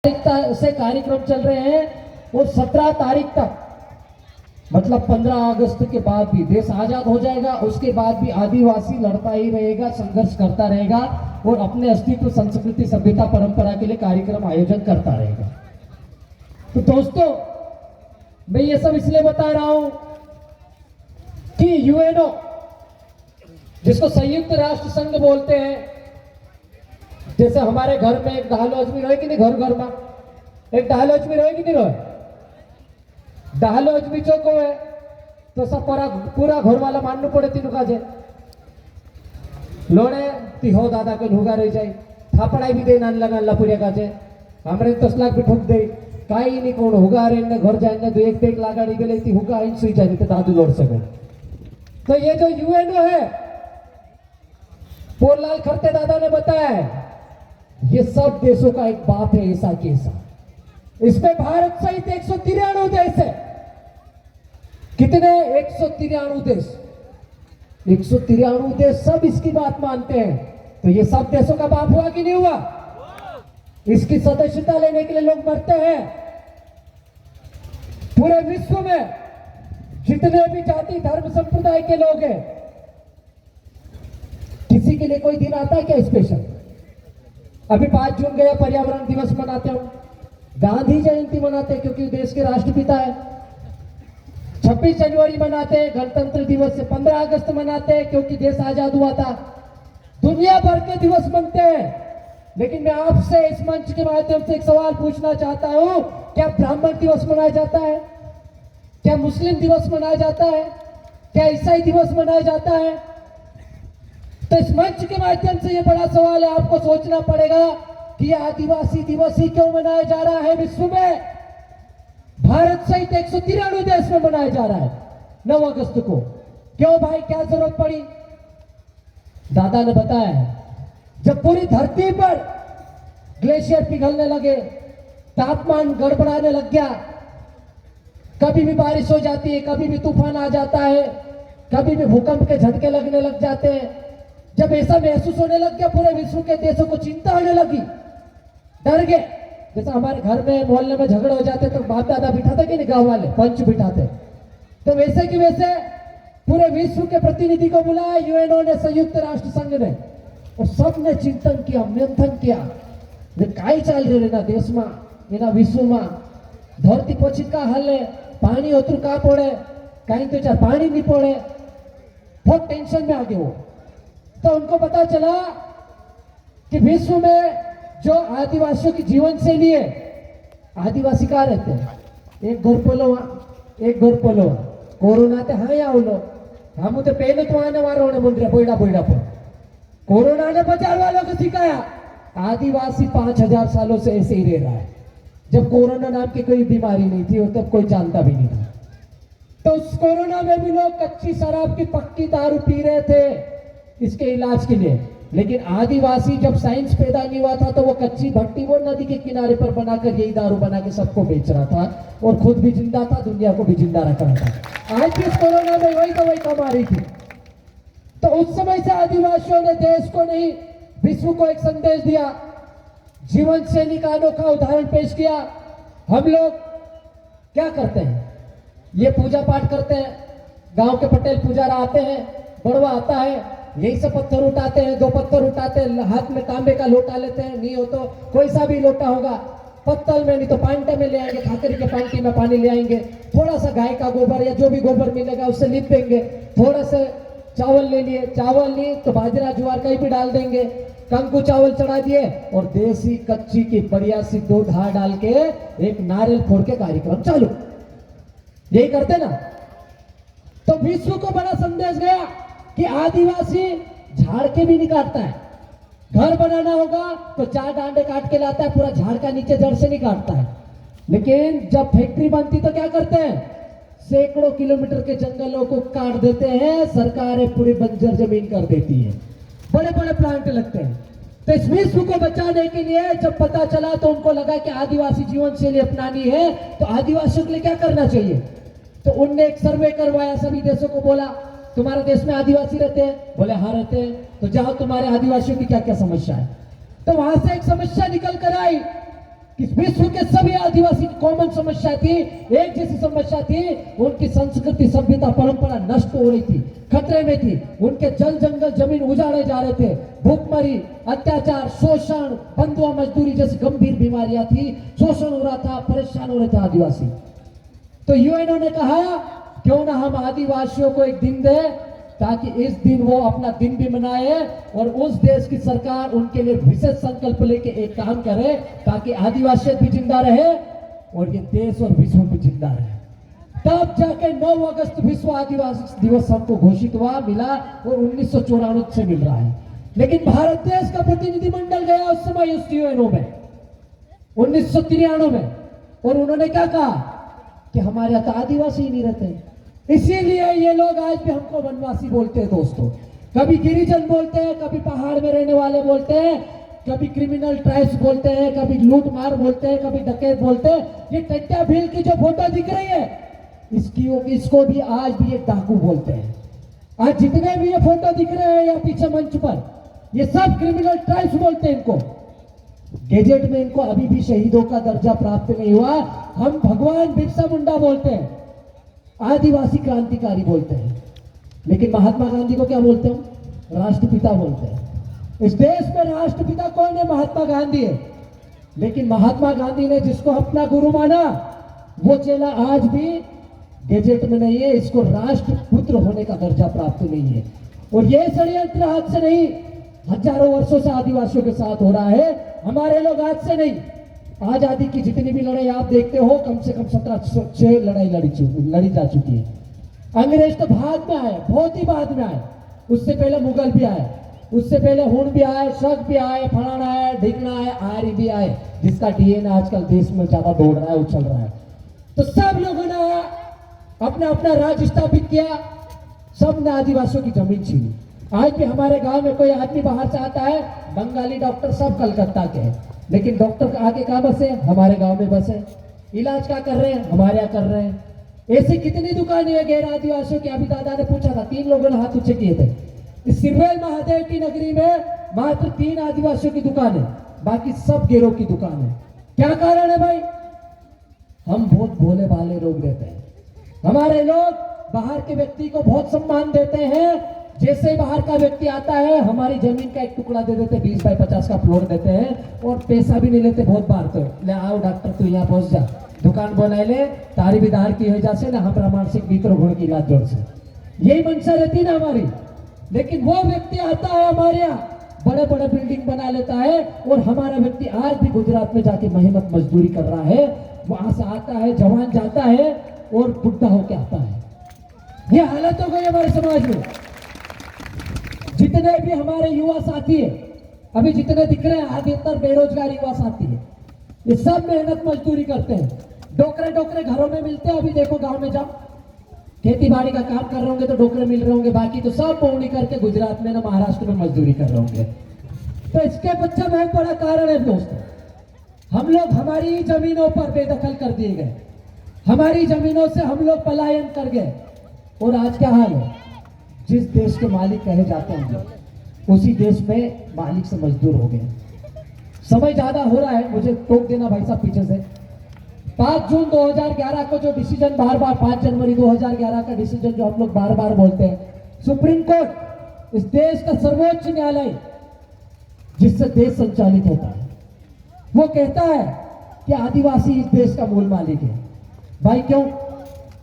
तारीख से कार्यक्रम चल रहे हैं और 17 तारीख तक, मतलब 15 अगस्त के बाद भी देश आजाद हो जाएगा, उसके बाद भी आदिवासी लड़ता ही रहेगा, संघर्ष करता रहेगा और अपने अस्तित्व, संस्कृति, सभ्यता, परंपरा के लिए कार्यक्रम आयोजन करता रहेगा। तो दोस्तों, मैं ये सब इसलिए बता रहा हूं कि यूएनओ, जिसको संयुक्त राष्ट्र संघ बोलते हैं, जैसे हमारे घर में एक डालोज भी रहे कि नहीं, घर घर में एक डालोज भी रहे कि नहीं रहे, डालोज भी चौको है तो सब पूरा घर वाला मानना पड़े तीनों का जे लोड़े ती हो दादा के हुगा रही जाए, थापड़ाई भी दे नान लगा पूरे का जे हमरे 10 लाख भी ठोक दे, काई नहीं कोण हुगा रे ने घर जाए तो एक एक लागाड़ी गेले ती हुगा इन सुई जाए तो दादू लौट सके। तो ये जो यूएनओ है, पोललाल खरते दादा ने बताया, ये सब देशों का एक बाप है, ऐसा कैसा। इसमें भारत सहित 193 देश है। कितने? 193 देश। 193 देश सब इसकी बात मानते हैं। तो ये सब देशों का बाप हुआ कि नहीं हुआ? इसकी सदस्यता लेने के लिए लोग मरते हैं। पूरे विश्व में जितने भी जाति, धर्म, संप्रदाय के लोग हैं, किसी के लिए कोई दिन आता है क्या स्पेशल? अभी 5 जून गया, पर्यावरण दिवस मनाते हो, गांधी जयंती मनाते हैं क्योंकि देश के राष्ट्रपिता है, 26 जनवरी मनाते हैं गणतंत्र दिवस से, 15 अगस्त मनाते हैं क्योंकि देश आजाद हुआ था, दुनिया भर के दिवस मनते हैं। लेकिन मैं आपसे इस मंच के माध्यम से एक सवाल पूछना चाहता हूं, क्या ब्राह्मण दिवस मनाया जाता है? क्या मुस्लिम दिवस मनाया जाता है? क्या ईसाई दिवस मनाया जाता है? तो इस मंच के माध्यम से ये बड़ा सवाल है, आपको सोचना पड़ेगा कि आदिवासी दिवस ही क्यों मनाया जा रहा है विश्व में? भारत सहित 193 देश में मनाया जा रहा है 9 अगस्त को। क्यों भाई, क्या जरूरत पड़ी? दादा ने बताया, जब पूरी धरती पर ग्लेशियर पिघलने लगे, तापमान गड़बड़ाने लग गया, कभी भी बारिश हो जाती है, कभी भी तूफान आ जाता है, कभी भी भूकंप के झटके लगने लग जाते हैं, जब ऐसा महसूस होने लग गया, पूरे विश्व के देशों को चिंता होने लगी, डर गए। जैसा हमारे घर में, मोहल्ले में झगड़े हो जाते तो बाप दादा बिठाते कि नहीं, गांव वाले पंच बिठाते, तो वैसे कि वैसे पूरे विश्व के प्रतिनिधि को बुलाया यूएनओ ने, संयुक्त राष्ट्र संघ ने, और सबने चिंतन किया, मंथन किया, काई चाल रहे ना देश में, एना विश्व में, धरती पछी का हाल है, पानी उतर का पड़े, कहीं तो चार पानी नहीं पड़े, बहुत टेंशन में आ गए वो। तो उनको पता चला कि विश्व में जो आदिवासियों की जीवन शैली है, आदिवासी कहाँ रहते हैं? एक घर पोलो, एक घर पोलो, कोरोना ते हाँ आवलो, हम तो पहले तो आने वाले होने बोल रहे बोइडा बोइडा पर, कोरोना ने 50 वालों को सिखाया, आदिवासी 5000 सालों से ऐसे ही रह रहा है। जब कोरोना नाम की कोई बीमारी नहीं थी और तब कोई जानता भी नहीं था, तो उस कोरोना में भी लोग कच्ची शराब की पक्की दारू पी रहे थे इसके इलाज के लिए। लेकिन आदिवासी, जब साइंस पैदा नहीं हुआ था, तो वो कच्ची भट्टी वो नदी के किनारे पर बनाकर यही दारू बना के सबको बेच रहा था और खुद भी जिंदा था, दुनिया को भी जिंदा रख रहा था। आज भी इस कोरोना में वही तो वही कमा रही थी। तो उस समय से आदिवासियों ने देश को नहीं, विश्व को एक संदेश दिया, जीवन शैली का अनोखा उदाहरण पेश किया। हम लोग क्या करते हैं? ये पूजा पाठ करते हैं, गांव के पटेल पुजारा आते हैं, बड़वा आता है, यही से पत्थर उठाते हैं, 2 पत्थर उठाते हैं, हाथ में तांबे का लोटा लेते हैं, नहीं हो तो कोई सा भी लोटा होगा, पत्तल में नहीं तो पांटे में ले आएंगे, खाकरी के पांटी में पानी ले आएंगे, थोड़ा सा गाय का गोबर या जो भी गोबर मिलेगा उससे लिप देंगे, थोड़ा सा चावल ले लिए, चावल नहीं तो बाजरा ज्वार कहीं भी डाल देंगे, कंकु चावल चढ़ा दिए और देसी कच्ची की बढ़िया सी दूध हार डाल के एक नारियल फोड़ के कार्यक्रम चालू। यही करते ना। तो विश्व को बड़ा संदेश गया कि आदिवासी झाड़ के भी नहीं काटता है, घर बनाना होगा तो 4 डांडे काट के लाता है, पूरा झाड़ का नीचे जड़ से नहीं काटता है। लेकिन जब फैक्ट्री बनती तो क्या करते हैं? सैकड़ों किलोमीटर के जंगलों को काट देते हैं, सरकारें पूरी बंजर जमीन कर देती है, बड़े बड़े प्लांट लगते हैं। तो इस विश्व को बचाने के लिए जब पता चला तो उनको लगा कि आदिवासी जीवन शैली अपनानी है, तो आदिवासियों के लिए क्या करना चाहिए? तो उनने एक सर्वे करवाया, सभी देशों को बोला, तुम्हारे देश में आदिवासी रहते हैं? बोले हाँ रहते हैं। तो जाओ, तुम्हारे आदिवासियों की क्या क्या समस्या है? तो वहां से एक समस्या निकल कर आई कि विश्व के सभी आदिवासी की कॉमन समस्या थी, एक जैसी समस्या थी। उनकी संस्कृति, सभ्यता, परंपरा नष्ट हो रही थी, खतरे में थी। उनके जल जंगल जमीन उजाड़े जा रहे थे। भूखमरी, अत्याचार, शोषण, बंधुआ मजदूरी जैसी गंभीर बीमारियां थी। शोषण हो रहा था, परेशान हो रहे थे आदिवासी। तो यूएनओ ने कहा क्यों ना हम आदिवासियों को एक दिन दे, ताकि इस दिन वो अपना दिन भी मनाए और उस देश की सरकार उनके लिए विशेष संकल्प लेके एक काम करे, ताकि आदिवासियत भी जिंदा रहे और ये देश और विश्व भी जिंदा रहे। तब जाके 9 अगस्त विश्व आदिवासी दिवस हमको घोषित हुआ, मिला और 1994 से मिल रहा है। लेकिन भारत देश का प्रतिनिधिमंडल गया उस समय उस यूएनओ में 1993 में, और उन्होंने क्या कहा कि हमारे यहाँ तो आदिवासी ही नहीं रहते। इसीलिए ये लोग आज भी हमको वनवासी बोलते हैं दोस्तों। कभी गिरिजन बोलते हैं, कभी पहाड़ में रहने वाले बोलते हैं, कभी क्रिमिनल ट्राइब्स बोलते हैं, कभी लूट मार बोलते हैं, कभी डकैत बोलते हैं। ये टट्टा भील की जो फोटो दिख रही है, इसको भी आज भी एक डाकू बोलते हैं। आज जितने भी ये फोटो दिख रहे हैं या पीछे मंच पर, ये सब क्रिमिनल ट्राइब्स बोलते हैं इनको। गेजेट में इनको अभी भी शहीदों का दर्जा प्राप्त नहीं हुआ। हम भगवान बिरसा मुंडा बोलते हैं, आदिवासी क्रांतिकारी बोलते हैं, लेकिन महात्मा गांधी को क्या बोलते हैं? राष्ट्रपिता बोलते हैं। इस देश में राष्ट्रपिता कौन है? महात्मा गांधी है। लेकिन महात्मा गांधी ने जिसको अपना गुरु माना, वो चेला आज भी गेजेट में नहीं है। इसको राष्ट्रपुत्र होने का दर्जा प्राप्त नहीं है। और ये षड्यंत्र आज से नहीं, हजारों वर्षों से आदिवासियों के साथ हो रहा है। हमारे लोग आज से नहीं, आजादी की जितनी भी लड़ाई आप देखते हो, कम से कम 1706 लड़ाई लड़ी जा चुकी है। अंग्रेज तो बाद में आए, बहुत ही बाद में आए। उससे पहले मुगल भी आए, उससे पहले हुन भी आए, शक भी आए, फलाना आए, ढिकना आए, आर्य भी आए, जिसका डीएनए आजकल देश में ज्यादा दौड़ रहा है, उछल रहा है। तो सब लोगों ने अपना अपना राज्य स्थापित किया, सब ने आदिवासियों की जमीन छीनी। आज भी हमारे गांव में कोई आदमी बाहर से आता है, बंगाली डॉक्टर सब कलकत्ता के हैं, लेकिन डॉक्टर आगे कहां बसे? हमारे गांव में बसे। इलाज क्या कर रहे हैं? हमारे यहाँ कर रहे हैं। ऐसी कितनी दुकानें हैं गैर आदिवासियों की? अभी दादा ने पूछा था, 3 लोगों ने हाथ ऊंचे किए थे। इस सिरवेल महादेव की नगरी में मात्र 3 आदिवासियों की दुकान है, बाकी सब गैरों की दुकान है। क्या कारण है भाई? हम बहुत भोले भाले लोग रहते हैं। हमारे लोग बाहर के व्यक्ति को बहुत सम्मान देते हैं। जैसे बाहर का व्यक्ति आता है, हमारी जमीन का एक टुकड़ा दे देते, 20 बाय 50 का प्लॉट देते हैं और पैसा भी नहीं लेते। बहुत बार तो ले आओ डॉक्टर, तू यहाँ पहुंच जा, दुकान बनाए ले, तारी भी दार की हो जासे ना, हम मानसिक भीतर घोड़ की इलाज जोड़ से, यही मंशा रहती ना हमारी। लेकिन वो व्यक्ति आता है हमारे यहाँ, बड़े बड़े बिल्डिंग बना लेता है, और हमारा व्यक्ति आज भी गुजरात में जाके मेहनत मजदूरी कर रहा है। वहां से आता है, जवान जाता है और बुढ़ा होके आता है। ये हालत हो गई हमारे समाज में। जितने भी हमारे युवा साथी है, अभी जितने दिख रहे हैं, अधिकतर बेरोजगार युवा साथी है। ये सब मेहनत मजदूरी करते हैं, डोकरे डोकरे घरों में मिलते हैं। अभी देखो गांव में जाओ, खेती बाड़ी का काम कर रहे होंगे तो डोकरे मिल रहे होंगे, बाकी तो सब पौनी करके गुजरात में ना महाराष्ट्र में मजदूरी कर रहे होंगे। तो इसके पीछे बहुत बड़ा कारण है दोस्तों, हम लोग हमारी जमीनों पर बेदखल कर दिए गए, हमारी जमीनों से हम लोग पलायन कर गए। और आज क्या हाल है? जिस देश के मालिक कहे जाते हैं, उसी देश में मालिक से मजदूर हो गए। समय ज्यादा हो रहा है, मुझे टोक देना भाई साहब पीछे से। 5 जून 2011 को जो डिसीजन बार बार, 5 जनवरी 2011 का डिसीजन जो हम लोग बार बार बोलते हैं, सुप्रीम कोर्ट, इस देश का सर्वोच्च न्यायालय जिससे देश संचालित होता है, वो कहता है कि आदिवासी इस देश का मूल मालिक है। भाई क्यों?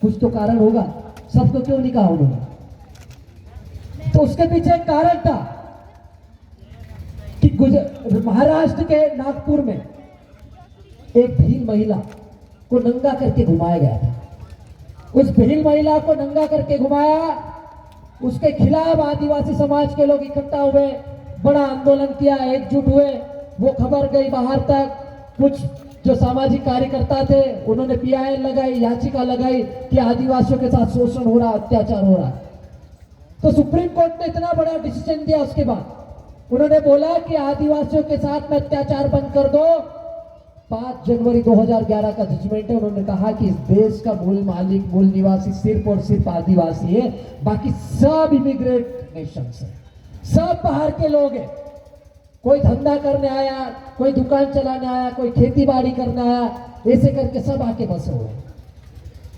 कुछ तो कारण होगा, सबको क्यों नहीं कहा उन्होंने? तो उसके पीछे एक कारण था कि महाराष्ट्र के नागपुर में एक भील महिला को नंगा करके घुमाया गया था। उस भील महिला को नंगा करके घुमाया, उसके खिलाफ आदिवासी समाज के लोग इकट्ठा हुए, बड़ा आंदोलन किया, एकजुट हुए। वो खबर गई बाहर तक। कुछ जो सामाजिक कार्यकर्ता थे उन्होंने PIL लगाई, याचिका लगाई कि आदिवासियों के साथ शोषण हो रहा, अत्याचार हो रहा। तो सुप्रीम कोर्ट ने इतना बड़ा डिसीजन दिया, उसके बाद उन्होंने बोला कि आदिवासियों के साथ में अत्याचार बंद कर दो। 5 जनवरी 2011 का जजमेंट है। उन्होंने कहा कि इस देश का मूल मालिक, मूल निवासी सिर्फ और सिर्फ आदिवासी है, बाकी सब इमिग्रेट नेशंस है, सब बाहर के लोग हैं। कोई धंधा करने आया, कोई दुकान चलाने आया, कोई खेती बाड़ी करने आया, ऐसे करके सब आके बसे हुए हैं।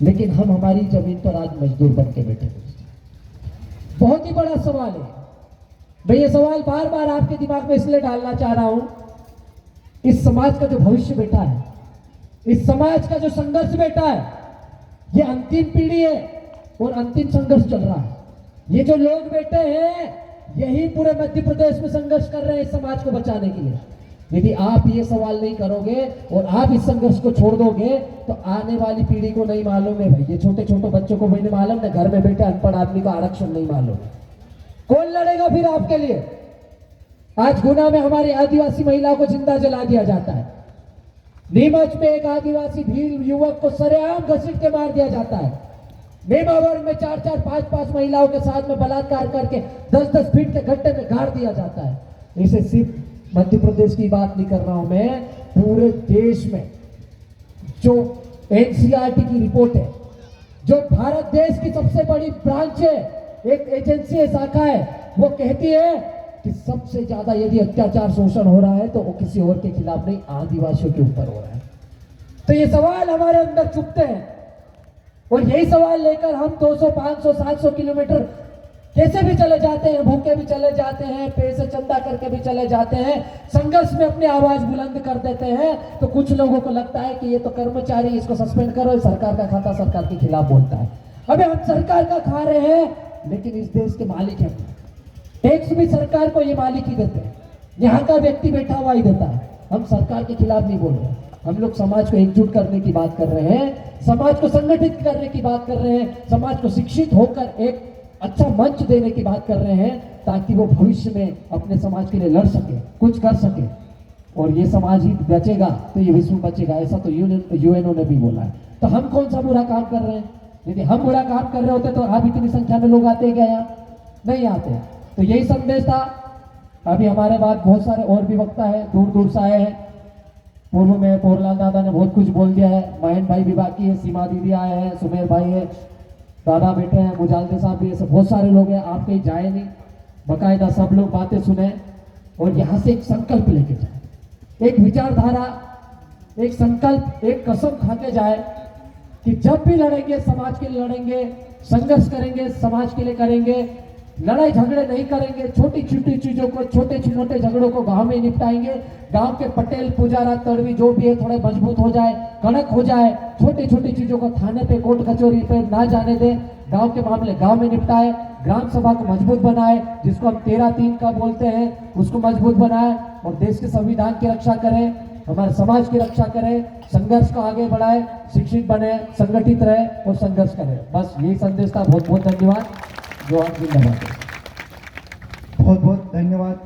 लेकिन हम हमारी जमीन पर आज मजदूर बन के बैठे हुए। बहुत ही बड़ा सवाल है। मैं ये सवाल बार बार आपके दिमाग में इसलिए डालना चाह रहा हूं, इस समाज का जो भविष्य बेटा है, इस समाज का जो संघर्ष बेटा है, ये अंतिम पीढ़ी है और अंतिम संघर्ष चल रहा है। ये जो लोग बैठे हैं यही पूरे मध्य प्रदेश में संघर्ष कर रहे हैं इस समाज को बचाने के लिए। यदि आप ये सवाल नहीं करोगे और आप इस संघर्ष को छोड़ दोगे तो आने वाली पीढ़ी को नहीं मालूम है भाई, ये छोटे छोटे बच्चों को भी नहीं मालूम, ना घर में बैठे अनपढ़ आदमी को आरक्षण नहीं मालूम है। कौन लड़ेगा फिर आपके लिए? आज गुना में हमारी आदिवासी महिलाओं को जिंदा जला दिया जाता है। नीमच में एक आदिवासी भील युवक को सरेआम घसीट के मार दिया जाता है। नेमावर में 4-4, 5-5 महिलाओं के साथ में बलात्कार करके 10-10 फीट के गड्ढे में गाड़ दिया जाता है। इसे सिर्फ मध्य प्रदेश की बात नहीं कर रहा हूं मैं, पूरे देश में जो एनसीईआरटी की रिपोर्ट है, जो भारत देश की सबसे बड़ी ब्रांच है, एक एजेंसी है, शाखा है, वो कहती है कि सबसे ज्यादा यदि अत्याचार शोषण हो रहा है तो वो किसी और के खिलाफ नहीं, आदिवासियों के ऊपर हो रहा है। तो ये सवाल हमारे अंदर चुभते हैं और यही सवाल लेकर हम 200, 500, 700 किलोमीटर कैसे भी चले जाते हैं, भूखे भी चले जाते हैं, पैसे चंदा करके भी चले जाते हैं, संघर्ष में अपनी आवाज बुलंद कर देते हैं। तो कुछ लोगों को लगता है कि ये तो कर्मचारी, इसको सस्पेंड करो, सरकार का खाता सरकार के खिलाफ बोलता है। अबे हम सरकार का खा रहे हैं, लेकिन इस देश के मालिक हैं, टैक्स भी सरकार को ये मालिक ही देते हैं, यहाँ का व्यक्ति बैठा हुआ ही देता है। हम सरकार के खिलाफ नहीं बोल रहे, हम लोग समाज को एकजुट करने की बात कर रहे हैं, समाज को संगठित करने की बात कर रहे हैं, समाज को शिक्षित होकर एक अच्छा मंच देने की बात कर रहे हैं, ताकि वो भविष्य में अपने समाज के लिए लड़ सके, कुछ कर सके। और ये समाज ही बचेगा तो ये विश्व बचेगा, ऐसा तो यूएनओ ने भी बोला है। तो हम कौन सा बुरा काम कर रहे हैं? यदि हम बुरा काम कर रहे होते तो आप इतनी संख्या में लोग आते क्या? यहाँ नहीं आते। तो यही संदेश था। अभी हमारे बाद बहुत सारे और भी वक्ता है, दूर दूर से आए हैं। पूर्व में पोरलाल दादा ने बहुत कुछ बोल दिया है, महेंद्र भाई भी बाकी है, सीमा दीदी आए हैं, सुमेर भाई है, दादा बैठे हैं, मुजालदे साहब भी, ऐसे बहुत सारे लोग हैं। आप कहीं जाए नहीं, बकायदा सब लोग बातें सुने और यहाँ से एक संकल्प लेके जाए, एक विचारधारा, एक संकल्प, एक कसम खा के जाए कि जब भी लड़ेंगे समाज के लिए लड़ेंगे, संघर्ष करेंगे समाज के लिए करेंगे, लड़ाई झगड़े नहीं करेंगे, छोटी छोटी चीजों को, छोटे मोटे झगड़ों को गांव में निपटाएंगे। गांव के पटेल, पुजारा, तड़वी जो भी है थोड़े मजबूत हो जाए, कड़क हो जाए, छोटी छोटी चीजों को थाने पे, कोर्ट कचौरी पे ना जाने दे, गांव के मामले गांव में निपटाए, ग्राम सभा को मजबूत बनाए, जिसको हम 13-3 का बोलते हैं उसको मजबूत बनाए और देश के संविधान की रक्षा करें, हमारे समाज की रक्षा करें, संघर्ष को आगे बढ़ाए, शिक्षित बने, संगठित रहे और संघर्ष करें। बस यही संदेश था। बहुत बहुत धन्यवाद। जो आप जिंदाबाद। बहुत बहुत धन्यवाद।